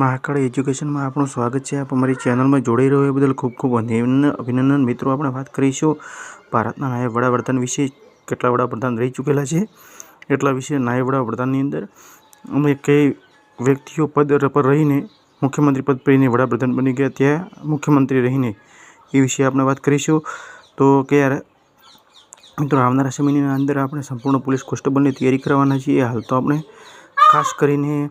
Mahakal education में आपनु स्वागत है। आप अमरी चेनल में जोड़ाई रहो ए बदल खूब खूब अभिनंदन। मित्रों, आपणे बात करीशुं भारतना नायब वडाप्रधान विषे। केटला वडाप्रधान रही चूकेला छे एटला विषे नायब वडाप्रधाननी अंदर अमे कई व्यक्तिओ पद पर रहीने मुख्यमंत्री पद पर वडाप्रधान बनी गया त्या मुख्यमंत्री रहीने ए विषे आपणे बात करीशुं। तो के मित्रों, आवनारा समयनी अंदर आपणे संपूर्ण पुलिस कोन्स्टेबलनी तैयारी करवाना छीए। हाल तो आपणे खास करीने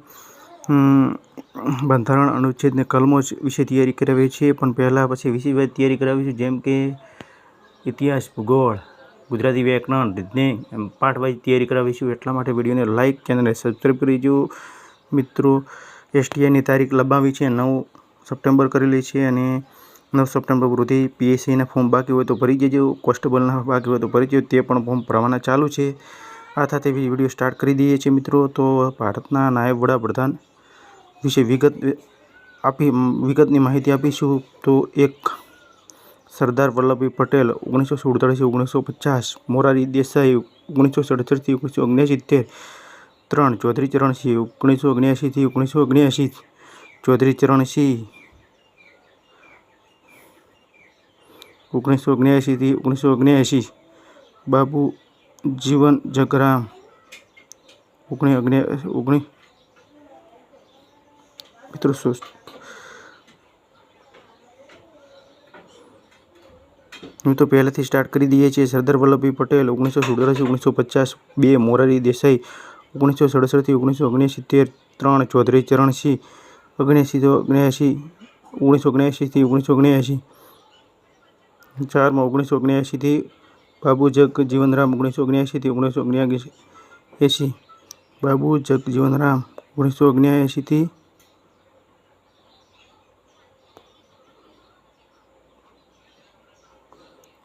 बंधारण अनुच्छेद ने कलमों विषे तैयारी करावी छे, पण पहला पछी विषय तैयारी करावी छे, जेम के इतिहास, भूगोल, गुजराती व्याकरण, रीजनिंग पाठ वाइज तैयारी करावी छे। एटला माटे विडियो ने लाइक, चैनल ने सब्सक्राइब करी दो। मित्रों, एसटीआई नी तारीख लंबावी छे, 9 सप्टेम्बर करेली छे अने 9 सप्टेम्बर पूर्वी पीएससी ना फॉर्म बाकी होय तो भरी देजो, कोन्स्टेबल ना बाकी होय तो भरी देजो, ते पण फॉर्म भरवाना चालू छे। आ साथे विडियो स्टार्ट करी दीए छे। मित्रों, तो भारतना नायब वडाप्रधान विषे विगतनी माहिती आपीशुं। तो एक सरदार वल्लभभाई पटेल 1947-1950, मोरारी देसाई 1967-1979, 3 चौधरी चरण सिंह 1979-1979, चौधरी चरण सिंह 1979-1979, बाबू जीवन जगराम 19 मित्रों तो पहले थी स्टार्ट कर दिए छे। सरदार वल्लभभाई पटेल 1947-1950, 2 मोरारी देसाई 1967-1979, 3 चौधरी चरण सिंह 1979-1979, 4 1979, बाबू जगजीवनराम 1979-1979, बाबू जगजीवनराम 1979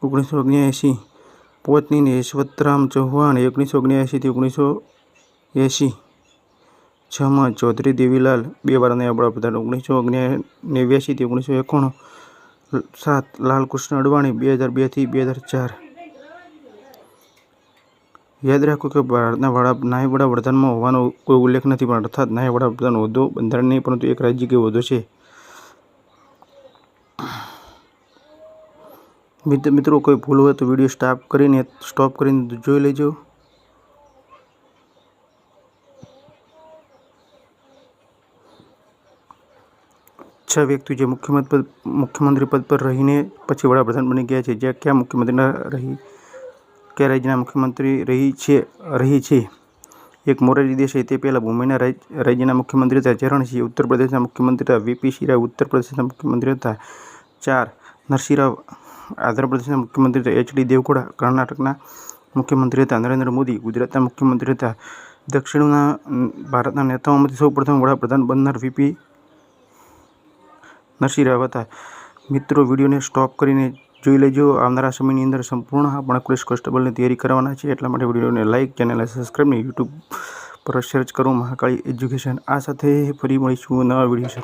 1979, पत्नी यशवंतराम चौहान 1979-1980, 6 चौधरी देवीलाल 2 बार नायब वडाप्रधान 1979-1991, 7 लालकृष्ण अडवाणी 2002-2004। याद रखो कि भारतना नायब वडाप्रधान में होवानो कोई उल्लेख नहीं, पण अर्थात नायब वडाप्रधान होद्दो बंधारण नहीं परंतु एक राज्य के होद्दो छे। मित्रों, कोई भूल हो तो वीडियो स्टॉप करीने जोई लेजो। छह व्यक्ति जो मुख्यमंत्री पद पर रहीने पछी वडाप्रधान बनी गया है। ज्यां क्या मुख्यमंत्री रही, क्या राज्यना मुख्यमंत्री रही छे। एक मोरारी देसाई ते पहला मुंबईना राज्यना मुख्यमंत्री था। चरण सिंह उत्तर प्रदेशना मुख्यमंत्री था। वीपी सिंह उत्तर प्रदेशना मुख्यमंत्री था। 4 नरसिंहराव आंध्र प्रदेशना मुख्यमंत्री था। एचडी देवगौड़ा कर्नाटकना मुख्यमंत्री था। नरेंद्र मोदी गुजरातना मुख्यमंत्री था। दक्षिण भारतना नेताओं में सौ प्रथम वडाप्रधान बननार वीपी नरसिंहराव था। मित्रों, वीडियो ने स्टॉप करीने जोई लेजो। आवनारा समयनी अंदर संपूर्ण आपणे पुलिस कोन्स्टेबलनी तैयारी करवाना छे, एटला माटे विडियो ने लाइक, चैनल ने सब्सक्राइब ने यूट्यूब पर सर्च करो महाकाल एज्युकेशन। आ साथे फरी मळीशुं नवा विडियो साथे।